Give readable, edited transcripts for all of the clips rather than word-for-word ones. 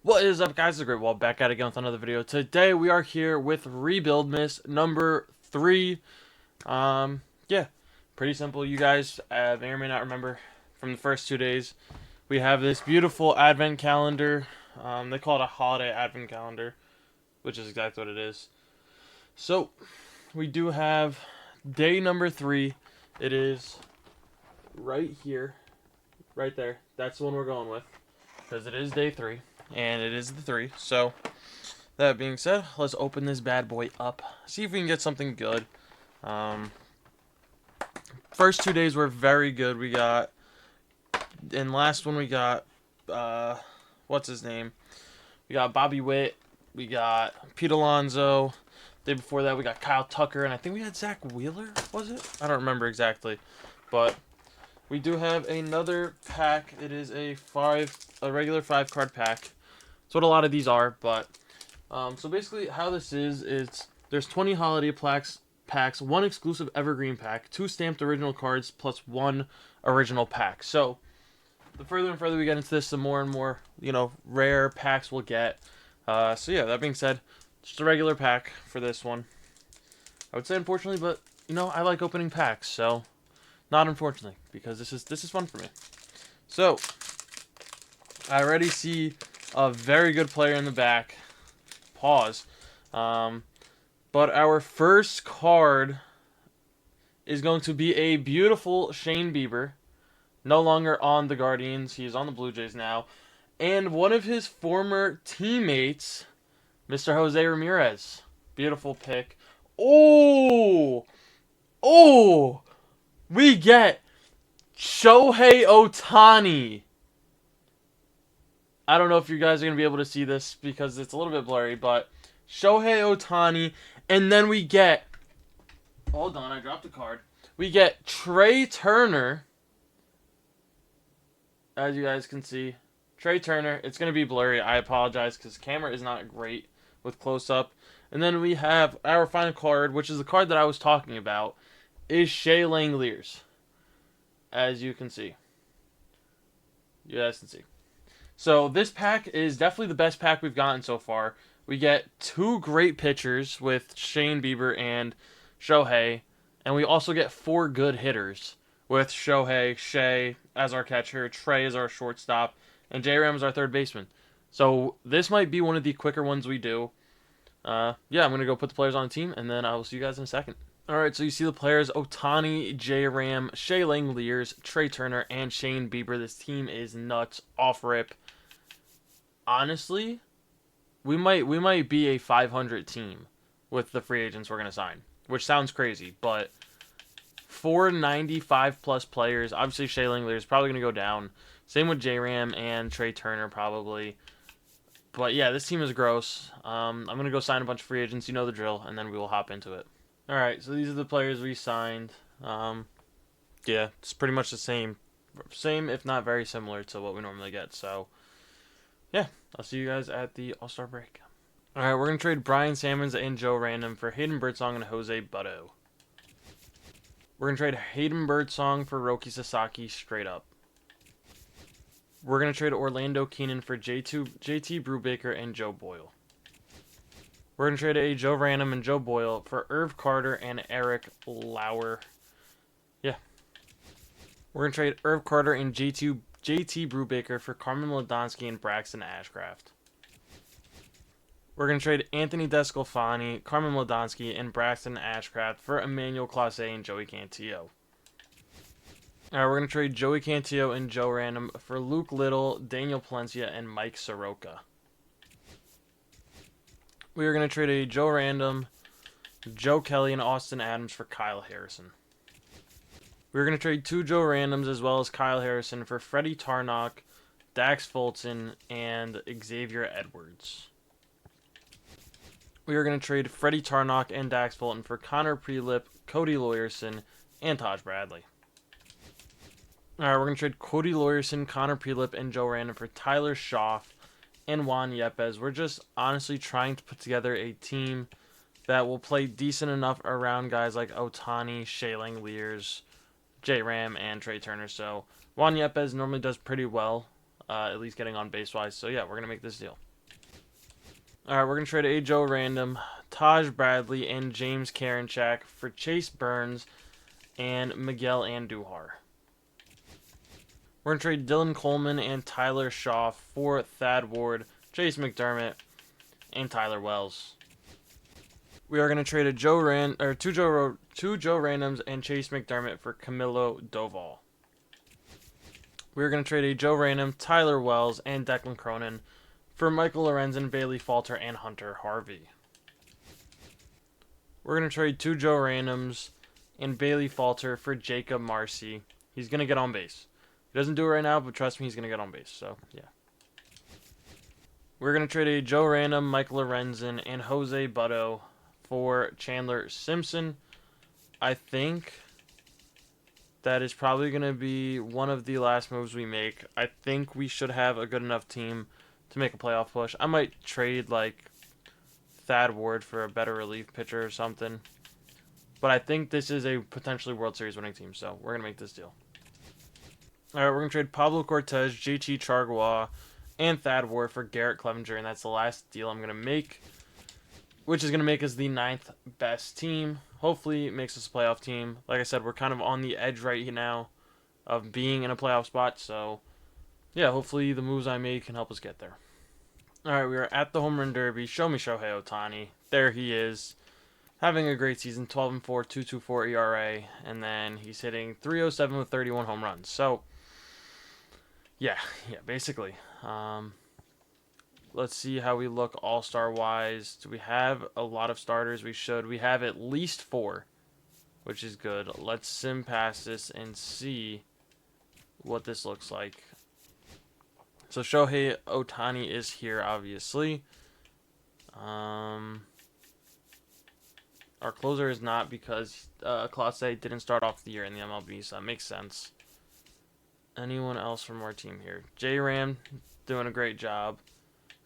What is up, guys? TheGreatWall back at it again with another video. Today we are here with Rebuildmas number 3. Yeah, pretty simple. You guys may or may not remember from the first 2 days. We have this beautiful advent calendar. They call it a holiday advent calendar, which is exactly what it is. So, we do have day number 3. It is right here, right there. That's the one we're going with, because it is day 3. And it is the 3. So, that being said, let's open this bad boy up. See if we can get something good. First 2 days were very good. We got, and last one we got, what's his name? We got Bobby Witt. We got Pete Alonso. Day before that we got Kyle Tucker. And I think we had Zach Wheeler, was it? I don't remember exactly. But we do have another pack. It is a regular 5-card pack. That's what a lot of these are, but so basically how this is there's 20 holiday packs, 1 exclusive evergreen pack, 2 stamped original cards, plus 1 original pack. So the further and further we get into this, the more and more, rare packs we'll get. So yeah, that being said, just a regular pack for this one. I would say unfortunately, but I like opening packs, so not unfortunately, because this is fun for me. So I already see a very good player in the back. Pause. But our first card is going to be a beautiful Shane Bieber. No longer on the Guardians. He is on the Blue Jays now. And one of his former teammates, Mr. Jose Ramirez. Beautiful pick. Oh! Oh! We get Shohei Ohtani. I don't know if you guys are going to be able to see this because it's a little bit blurry, but Shohei Ohtani, and then we get, hold on, I dropped a card. We get Trey Turner, as you guys can see. Trey Turner, it's going to be blurry, I apologize, because camera is not great with close-up. And then we have our final card, which is the card that I was talking about, is Shea Langeliers, as you can see. You guys can see. So this pack is definitely the best pack we've gotten so far. We get 2 great pitchers with Shane Bieber and Shohei, and we also get 4 good hitters with Shohei, Shea as our catcher, Trey as our shortstop, and J-Ram as our third baseman. So this might be one of the quicker ones we do. Yeah, I'm going to go put the players on the team, and then I will see you guys in a second. Alright, so you see the players, Ohtani, J-Ram, Shea Langeliers, Trey Turner, and Shane Bieber. This team is nuts, off rip. Honestly, we might be a 500 team with the free agents we're going to sign, which sounds crazy, but 495 plus players. Obviously, Shea Langeliers is probably going to go down. Same with J-Ram and Trey Turner, probably. But yeah, this team is gross. I'm going to go sign a bunch of free agents. You know the drill, and then we will hop into it. Alright, so these are the players we signed. Yeah, it's pretty much the same, if not very similar to what we normally get. So, yeah, I'll see you guys at the All-Star break. Alright, we're going to trade Brian Sammons and Joe Random for Hayden Birdsong and Jose Butto. We're going to trade Hayden Birdsong for Roki Sasaki straight up. We're going to trade Orlando Keenan for JT Brubaker and Joe Boyle. We're going to trade a Joe Random and Joe Boyle for Irv Carter and Eric Lauer. Yeah. We're going to trade Irv Carter and JT Brubaker for Carmen Ladonsky and Braxton Ashcraft. We're going to trade Anthony Descalfani, Carmen Ladonsky, and Braxton Ashcraft for Emmanuel Clase and Joey Cantillo. Alright, we're going to trade Joey Cantillo and Joe Random for Luke Little, Daniel Palencia, and Mike Soroka. We are going to trade a Joe Random, Joe Kelly, and Austin Adams for Kyle Harrison. We're going to trade 2 Joe Randoms as well as Kyle Harrison for Freddie Tarnock, Dax Fulton, and Xavier Edwards. We are going to trade Freddie Tarnock and Dax Fulton for Connor Prelip, Cody Lawyerson, and Taj Bradley. Alright, we're going to trade Cody Lawyerson, Connor Prelip, and Joe Random for Tyler Schaff and Juan Yepes. We're just honestly trying to put together a team that will play decent enough around guys like Ohtani, Shea Langeliers, J-Ram, and Trey Turner. So Juan Yepes normally does pretty well, at least getting on base-wise. So yeah, we're going to make this deal. All right, we're going to trade a Joe Random, Taj Bradley, and James Karinchak for Chase Burns and Miguel Andujar. We're going to trade Dylan Coleman and Tyler Shaw for Thad Ward, Chase McDermott, and Tyler Wells. We are going to trade a two Joe Randoms and Chase McDermott for Camilo Doval. We are going to trade a Joe Random, Tyler Wells, and Declan Cronin for Michael Lorenzen, Bailey Falter, and Hunter Harvey. We're going to trade two Joe Randoms and Bailey Falter for Jacob Marcy. He's going to get on base. He doesn't do it right now, but trust me, he's going to get on base. So, yeah. We're going to trade a Joe Random, Michael Lorenzen, and Jose Butto for Chandler Simpson. I think that is probably going to be one of the last moves we make. I think we should have a good enough team to make a playoff push. I might trade, like, Thad Ward for a better relief pitcher or something. But I think this is a potentially World Series winning team, so we're going to make this deal. Alright, we're going to trade Pablo Cortez, JT Chargois, and Thad Ward for Garrett Clevenger, and that's the last deal I'm going to make, which is going to make us the 9th best team. Hopefully it makes us a playoff team. Like I said, we're kind of on the edge right now of being in a playoff spot, so yeah, hopefully the moves I make can help us get there. Alright, we are at the Home Run Derby. Show me Shohei Ohtani. There he is. Having a great season, 12-4, 2.24 ERA, and then he's hitting .307 with 31 home runs. So, yeah, basically. Let's see how we look all-star wise. Do we have a lot of starters? We should. We have at least 4, which is good. Let's sim past this and see what this looks like. So Shohei Ohtani is here, obviously. Our closer is not because Clase didn't start off the year in the MLB, so that makes sense. Anyone else from our team here? J-Ram doing a great job.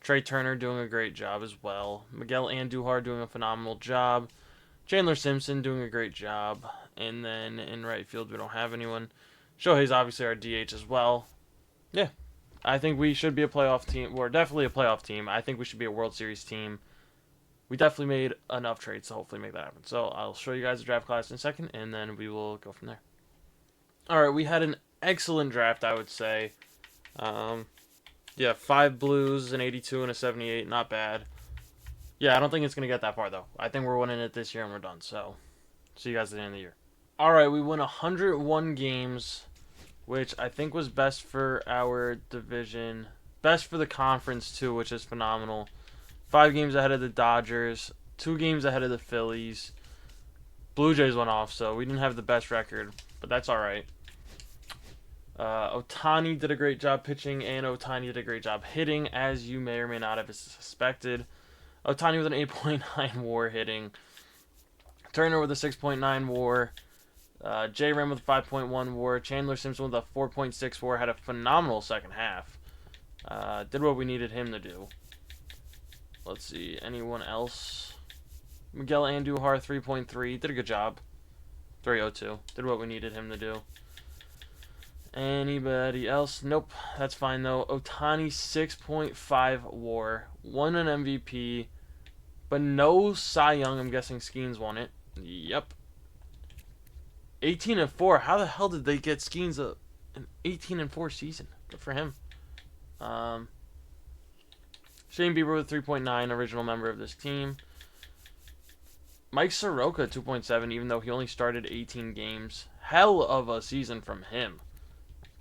Trey Turner doing a great job as well. Miguel Andujar doing a phenomenal job. Chandler Simpson doing a great job. And then in right field, we don't have anyone. Shohei's obviously our DH as well. Yeah, I think we should be a playoff team. We're definitely a playoff team. I think we should be a World Series team. We definitely made enough trades to hopefully make that happen. So I'll show you guys the draft class in a second, and then we will go from there. All right, we had an excellent draft, I would say. Yeah, 5 blues, an 82, and a 78. Not bad. Yeah, I don't think it's going to get that far, though. I think we're winning it this year, and we're done. So see you guys at the end of the year. All right, we won 101 games, which I think was best for our division. Best for the conference, too, which is phenomenal. 5 games ahead of the Dodgers, 2 games ahead of the Phillies. Blue Jays went off, so we didn't have the best record, but that's all right. Ohtani did a great job pitching, and Ohtani did a great job hitting, as you may or may not have suspected. Ohtani with an 8.9 WAR hitting. Turner with a 6.9 WAR. J-Ram with a 5.1 WAR. Chandler Simpson with a 4.6 WAR. Had a phenomenal second half. Did what we needed him to do. Let's see. Anyone else? Miguel Andujar, 3.3. Did a good job. 3.02. Did what we needed him to do. Anybody else? Nope. That's fine, though. Ohtani, 6.5 WAR. Won an MVP. But no Cy Young. I'm guessing Skeens won it. Yep. 18-4. How the hell did they get Skeens an 18-4 season? Good for him. Shane Bieber with 3.9, original member of this team. Mike Soroka, 2.7, even though he only started 18 games. Hell of a season from him.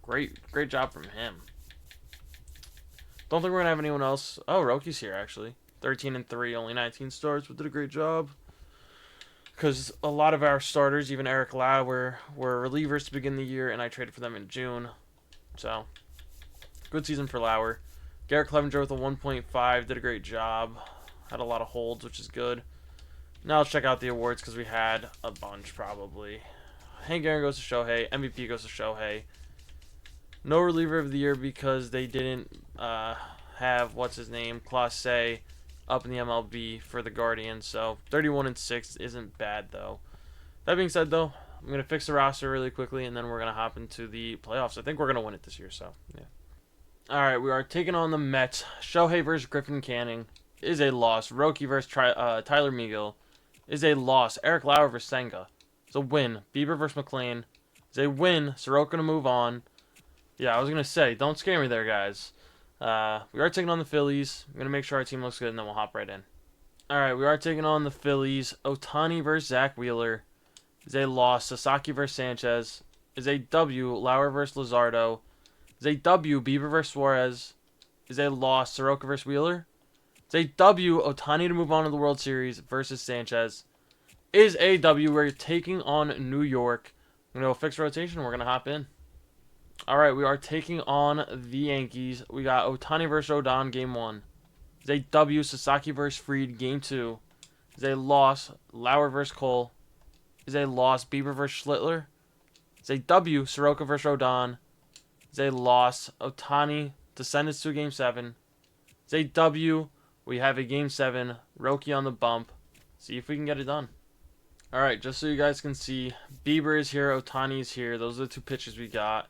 Great job from him. Don't think we're going to have anyone else. Oh, Roki's here, actually. 13-3, only 19 starts, but did a great job. Because a lot of our starters, even Eric Lauer, were relievers to begin the year, and I traded for them in June. So, good season for Lauer. Garrett Clevenger with a 1.5, did a great job. Had a lot of holds, which is good. Now let's check out the awards, because we had a bunch, probably. Hank Aaron goes to Shohei. MVP goes to Shohei. No reliever of the year because they didn't have, Clase up in the MLB for the Guardians. So 31-6 isn't bad, though. That being said, though, I'm going to fix the roster really quickly, and then we're going to hop into the playoffs. I think we're going to win it this year, so yeah. All right, we are taking on the Mets. Shohei versus Griffin Canning. is a loss. Roki versus Tyler Meagle is a loss. Eric Lauer versus Senga is a win. Bieber versus McLean is a win. Soroka to move on. Yeah, I was going to say, don't scare me there, guys. We are taking on the Phillies. I'm going to make sure our team looks good, and then we'll hop right in. Alright, we are taking on the Phillies. Otani versus Zach Wheeler is a loss. Sasaki versus Sanchez is a W. Lauer versus Luzardo is a W. Bieber versus Suarez is a loss. Soroka versus Wheeler is a W. Otani to move on to the World Series versus Sanchez is a W. We're taking on New York. I'm going to go fix rotation, and we're going to hop in. Alright, we are taking on the Yankees. We got Otani versus Rodon, Game 1. Is a W. Sasaki versus Fried, Game 2. Is a loss. Lauer versus Cole. Is a loss. Bieber versus Schlittler. Is a W. Soroka versus Rodon. Is a loss. Otani to send us to Game 7. Is a W. We have a Game 7. Roki on the bump. See if we can get it done. Alright, just so you guys can see, Bieber is here, Otani is here. Those are the two pitchers we got.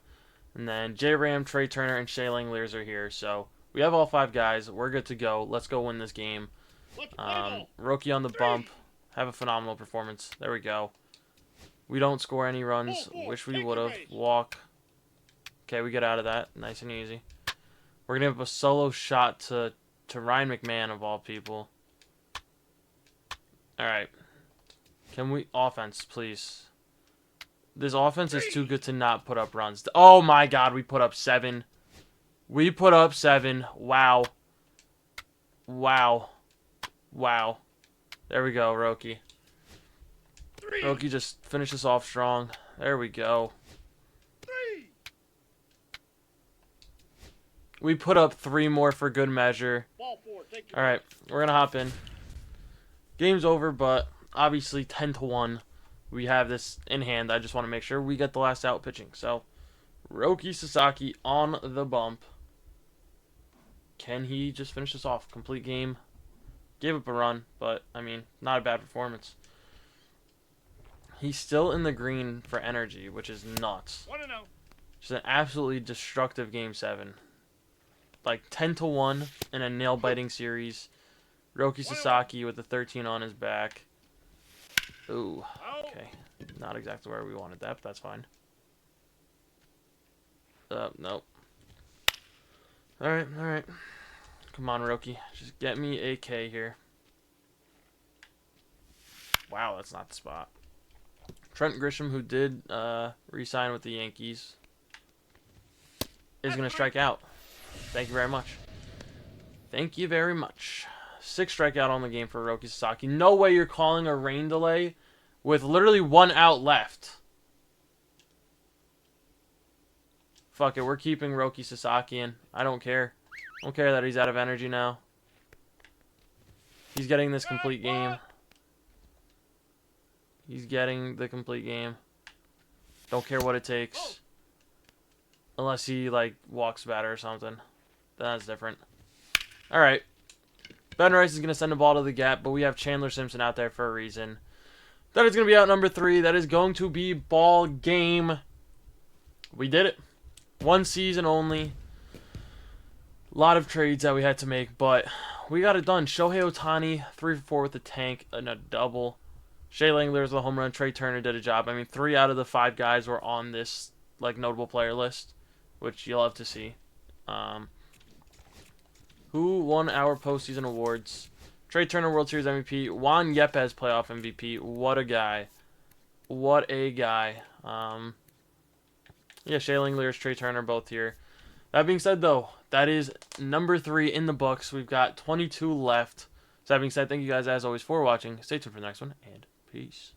And then J. Ram, Trey Turner, and Shea Langeliers are here. So we have all 5 guys. We're good to go. Let's go win this game. Roki on the bump. Have a phenomenal performance. There we go. We don't score any runs. Wish we would have. Walk. Okay, we get out of that. Nice and easy. We're going to have a solo shot to Ryan McMahon, of all people. Alright. Can we... Offense, please. This offense is too good to not put up runs. Oh my god, we put up 7. We put up 7. Wow. Wow. Wow. There we go, Roki. Roki just finish this off strong. There we go. We put up 3 more for good measure. Alright, we're going to hop in. Game's over, but obviously 10-1. We have this in hand. I just want to make sure we get the last out pitching. So, Roki Sasaki on the bump. Can he just finish this off? Complete game. Gave up a run, but, I mean, not a bad performance. He's still in the green for energy, which is nuts. Just an absolutely destructive Game 7. Like, 10-1 in a nail-biting series. Roki Sasaki with the 13 on his back. Ooh, okay. Not exactly where we wanted that, but that's fine. Nope. Alright. Come on, Roki. Just get me a K here. Wow, that's not the spot. Trent Grisham, who did re-sign with the Yankees, is going to strike out. Thank you very much. Thank you very much. 6 strikeout on the game for Roki Sasaki. No way you're calling a rain delay with literally 1 out left. Fuck it, we're keeping Roki Sasaki in. I don't care. I don't care that he's out of energy now. He's getting this complete game. He's getting the complete game. Don't care what it takes. Unless he, like, walks batter or something. That's different. Alright. Ben Rice is going to send the ball to the gap, but we have Chandler Simpson out there for a reason. That is going to be out number 3. That is going to be ball game. We did it. 1 season only. A lot of trades that we had to make, but we got it done. Shohei Otani, 3 for 4 with the tank and a double. Shea Langeliers with a home run. Trey Turner did a job. I mean, 3 out of the 5 guys were on this like notable player list, which you'll love to see. Who won our postseason awards? Trey Turner, World Series MVP. Juan Yepes, playoff MVP. What a guy. What a guy. Yeah, Shea Langeliers, Trey Turner, both here. That being said, though, that is number 3 in the books. We've got 22 left. So that being said, thank you guys, as always, for watching. Stay tuned for the next one, and peace.